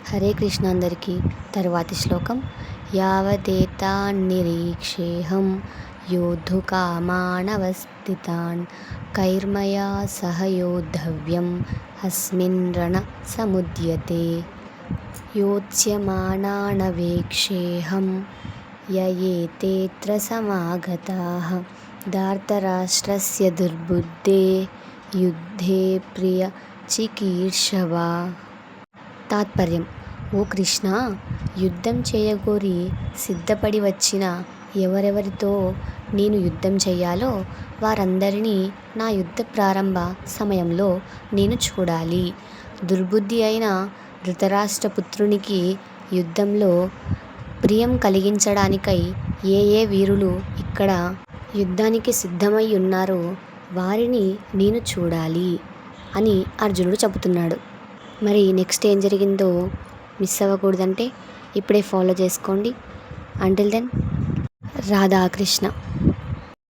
హరే కృష్ణ అందరికీ. తరువాతి శ్లోకం. యావదేతాన్నిరీక్షేహం యోద్ధుకామానవస్థితాన్ కైర్మయా సహ యోద్ధవ్యం అస్మిన్ రణ సముద్యతే యోత్స్యమానానవేక్షేహం యయేతేత్ర సమాగతాః ధార్తరాష్ట్రస్య దుర్బుద్ధే యుద్ధే ప్రియ చికీర్షవా. తాత్పర్యం. ఓ కృష్ణ, యుద్ధం చేయగోరి సిద్ధపడి వచ్చిన ఎవరెవరితో నేను యుద్ధం చెయ్యాలో వారందరినీ నా యుద్ధ ప్రారంభ సమయంలో నేను చూడాలి. దుర్బుద్ధి అయిన ధృతరాష్ట్రపుత్రునికి యుద్ధంలో ప్రియం కలిగించడానికై ఏ ఏ వీరులు ఇక్కడ యుద్ధానికి సిద్ధమై ఉన్నారో వారిని నేను చూడాలి అని అర్జునుడు చెబుతున్నాడు. మరి నెక్స్ట్ ఏం జరిగిందో మిస్ అవ్వకూడదంటే ఇప్పుడే ఫాలో చేసుకోండి. Until then, Radhakrishna.